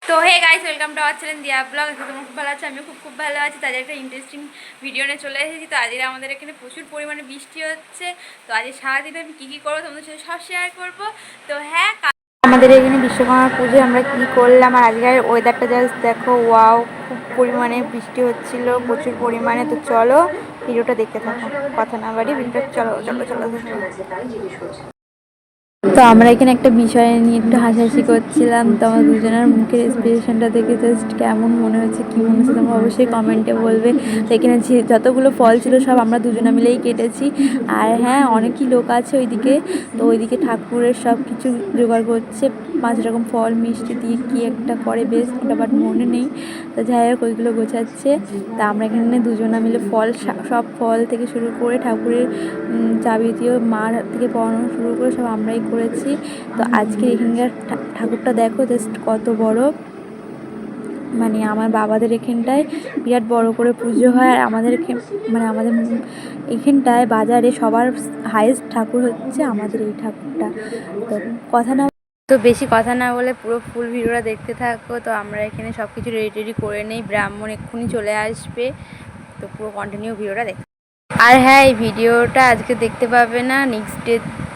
তো hey guys, welcome to our channel Diya blog. তোমার খুব ভালো আছে, আমিও খুব ভালো আছি। তাদের একটা ইন্টারেস্টিং ভিডিও নিয়ে চলে এসেছি। তো আজকে আমাদের এখানে প্রচুর পরিমাণে বৃষ্টি হচ্ছে। তো আজকে সারাদিন আমি কী কী করবো তোমাদের সাথে সব শেয়ার করবো। তো হ্যাঁ, আমাদের এখানে বিশ্বকর্মা পুজোয় আমরা কী করলাম আর আজকের ওয়েদারটা জাস্ট দেখো, ওয়াও, খুব পরিমাণে বৃষ্টি হচ্ছিল, প্রচুর পরিমাণে। তো চলো ভিডিওটা দেখতে থাকো, কথা না বাড়ি ভিডিওটা চলো চলো চলো। তো আমরা এখানে একটা বিষয় নিয়ে একটু হাসাহাসি করছিলাম। তো আমার দুজনের মুখের এক্সপ্রেশনটা দেখে জাস্ট কেমন মনে হচ্ছে, কী মনে হচ্ছে তোমরা অবশ্যই কমেন্টে বলবে। তো এখানে যতগুলো ফল ছিল সব আমরা দুজনে মিলেই কেটেছি। আর হ্যাঁ, অনেকই লোক আছে ওইদিকে। তো ওইদিকে ঠাকুরের সব কিছু জোগাড় করছে, 5 রকম ফল মিষ্টি দিয়ে কী একটা করে, বেশ ওটা বাট মনে নেই। তো যাই হোক, ওইগুলো গোছাচ্ছে। তা আমরা এখানে দুজনা মিলে সব ফল থেকে শুরু করে ঠাকুরের যাবতীয় মার থেকে পড়ানো শুরু করে সব আমরাই করেছি। তো আজকে এখানকার ঠাকুরটা দেখো জাস্ট কত বড়। মানে আমার বাবাদের এখানটায় বিরাট বড় করে পুজো হয়। আর আমাদের আমাদের এখানটায় বাজারে সবার হাইয়েস্ট ঠাকুর হচ্ছে আমাদের এই ঠাকুরটা। তো বেশি কথা না বলে পুরো ফুল ভিডিওটা দেখতে থাকো। তো আমরা এখানে সব কিছু রেডি করে নেই, ব্রাহ্মণ এক্ষুনি চলে আসবে। তো পুরো কন্টিনিউ ভিডিওটা দেখ। আর হ্যাঁ, এই ভিডিওটা আজকে দেখতে পাবে না, নেক্সট ডে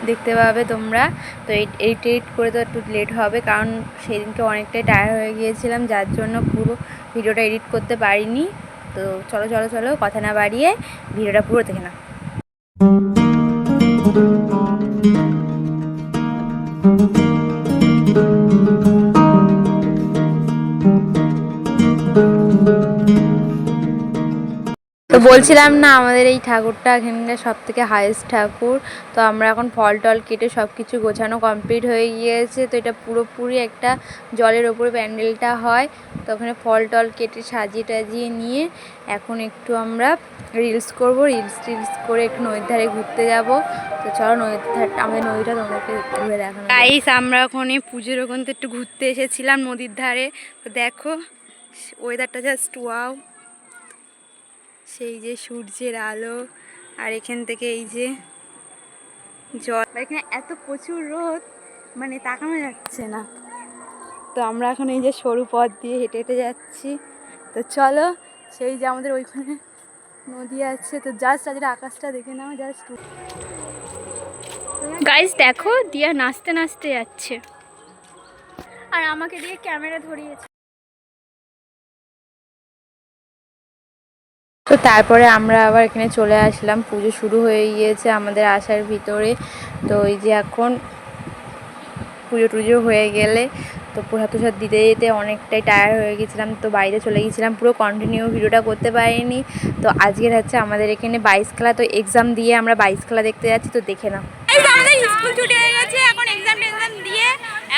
দেখতে পাবে তোমরা। তো এডিট করে তো একটু লেট হবে, কারণ সেদিনকে অনেকটাই টায়ার্ড হয়ে গিয়েছিলাম, যার জন্য পুরো ভিডিওটা এডিট করতে পারিনি। তো চলো চলো চলো, কথা না বাড়িয়ে ভিডিওটা পুরো দেখে না। তো বলছিলাম না, আমাদের এই ঠাকুরটা এখানকার সব থেকে হাইয়েস্ট ঠাকুর। তো আমরা এখন ফল টল কেটে সব কিছু গোছানো কমপ্লিট হয়ে গিয়েছে। তো এটা পুরোপুরি একটা জলের ওপরে প্যান্ডেলটা হয়। তো ওখানে ফল টল কেটে সাজিয়ে টাজিয়ে নিয়ে এখন একটু আমরা রিলস করবো, রিলস করে একটু নদীর ধারে ঘুরতে যাব। তো চলো নদীর ধারে, আমাদের নদীটা তোমাদেরকে ঘুরে দেখানো। গাইস, আমরা ওখানে পুজোর ওখান থেকে একটু ঘুরতে এসেছিলাম নদীর ধারে। তো দেখো ওয়েদারটা জাস্ট ওয়াও, সেই যে সূর্যের আলো, আর এখান থেকে এই যে জল, এখানে এত প্রচুর রোদ, মানে তাকানো যাচ্ছে না। তো আমরা এখন এই যে সরু পথ দিয়ে হেঁটে হেঁটে যাচ্ছি। তো চলো, সেই যে আমাদের ওইখানে নদী আছে। তো জাস্ট আজকে আকাশটা দেখে নাও, জাস্ট গাইস দেখো, দিয়া নাচতে নাচতে যাচ্ছে আর আমাকে দিয়ে ক্যামেরা ধরিয়েছে। তো তারপরে আমরা আবার এখানে চলে আসলাম, পুজো শুরু হয়ে গিয়েছে আমাদের আসার ভিতরে। তো ওই যে এখন পুজো টুজো হয়ে গেলে তো প্রসাদ টুসাদ দিতে দিতে অনেকটাই টায়ার্ড হয়ে গেছিলাম। তো বাড়িতে চলে গেছিলাম, পুরো কন্টিনিউ ভিডিওটা করতে পারিনি। তো আজকের হচ্ছে আমাদের এখানে 22 খেলা। তো এক্সাম দিয়ে আমরা 22 খেলা দেখতে যাচ্ছি, তো দেখে নাও। স্কুল ছুটি হয়ে গেছে, এখন এক্সাম দিয়ে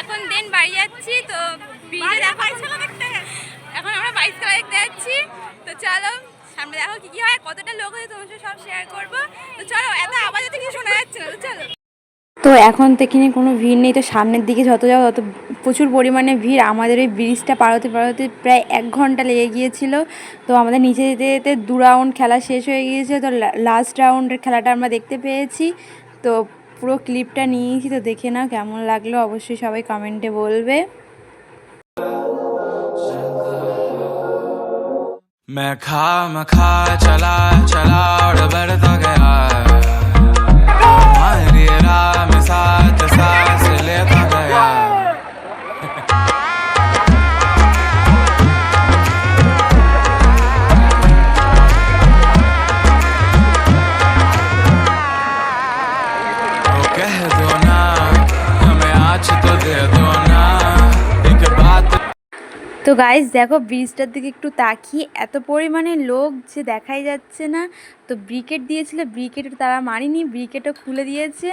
এখন দেন বাড়ি যাচ্ছি। তো এখন আমরা 22 খেলা দেখতে যাচ্ছি। তো চলো সামনে দেখো কি হয়, কতটা লোক হয়েছে তোমার সাথে সব শেয়ার করবো। তো চলো, এত আওয়াজ থেকে শোনা যাচ্ছে না। তো চলো। তো এখন তো এখানে কোনো ভিড় নেই। তো সামনের দিকে যত যাও তত প্রচুর পরিমাণে ভিড়। আমাদের ওই ব্রিজটা পারতে প্রায় 1 ঘন্টা লেগে গিয়েছিল। তো আমাদের নিচে যেতে যেতে 2 রাউন্ড খেলা শেষ হয়ে গিয়েছে। তো লাস্ট রাউন্ডের খেলাটা আমরা দেখতে পেয়েছি। তো পুরো ক্লিপটা নিয়েছি, তো দেখে নাও কেমন লাগলো, অবশ্যই সবাই কমেন্টে বলবে। मैं खा चला चला और बढ़ता गया, हमारी राह में साथ सांस लेता गया। तो कह दो ना, हमें आज तो दे दो ना एक बात। তো গাইস দেখো, ব্রিজটার দিকে একটু তাকিয়ে এত পরিমাণে লোক যে দেখাই যাচ্ছে না। তো ব্রিকেট দিয়েছিল, ব্রিকেট তারা মারিনি, ব্রিকেটও খুলে দিয়েছে।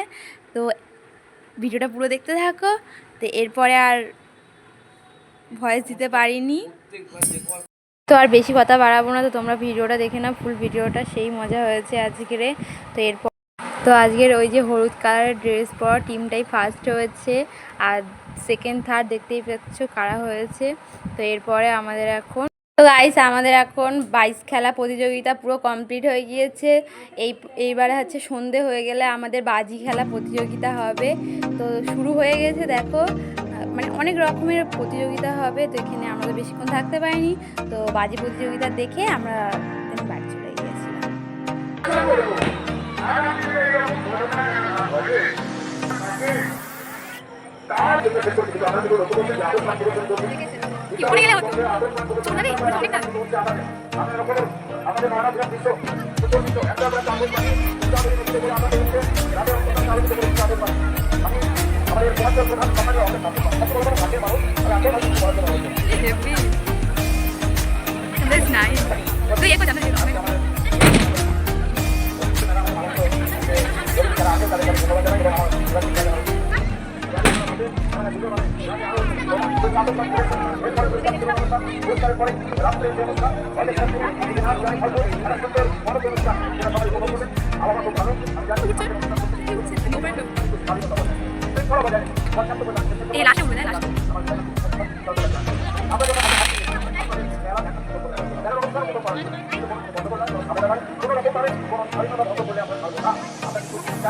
তো ভিডিওটা পুরো দেখতে থাকো। তো এরপরে আর ভয়েস দিতে পারিনি, তো আর বেশি কথা বাড়াবো না। তো তোমরা ভিডিওটা দেখে নাও, ফুল ভিডিওটা, সেই মজা হয়েছে আজকের। তো এরপর তো আজকের ওই যে হলুদ কালারের ড্রেস পরা টিমটাই ফার্স্ট হয়েছে, আর সেকেন্ড থার্ড দেখতেই পাচ্ছ কারা হয়েছে। তো এরপরে আমাদের এখন, তো গাইস আমাদের এখন 22 খেলা প্রতিযোগিতা পুরো কমপ্লিট হয়ে গিয়েছে। এইবারে হচ্ছে সন্ধে হয়ে গেলে আমাদের বাজি খেলা প্রতিযোগিতা হবে। তো শুরু হয়ে গেছে দেখো, মানে অনেক রকমের প্রতিযোগিতা হবে। তো এখানে আমরা তো বেশিক্ষণ থাকতে পারিনি, তো বাজি প্রতিযোগিতা দেখে আমরা বাড়ি চলে গিয়েছিলাম।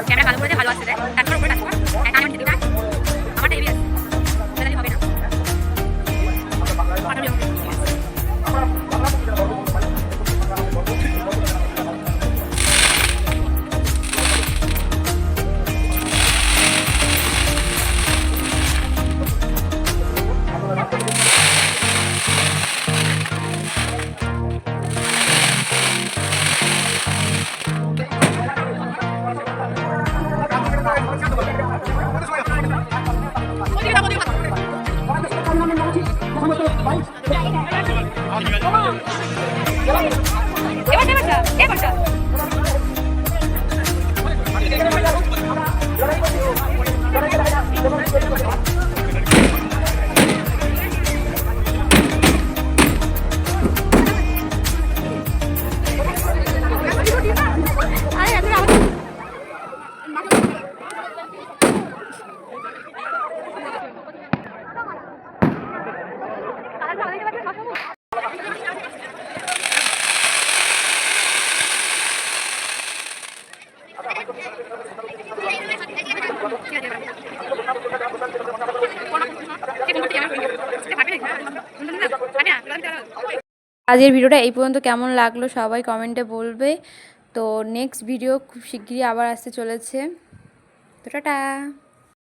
ক্যামেরা ভালো করে ভালো আসছে রে, তারপর উপরে আসছে একটা আমি দিতে না আমার টিভি আছে তাহলে হবে না। আজকের ভিডিওটা এই পর্যন্ত কেমন লাগলো সবাই কমেন্টে বলবে। তো নেক্সট ভিডিও খুব শিগগিরই আবার আসতে চলেছে। তো টাটা।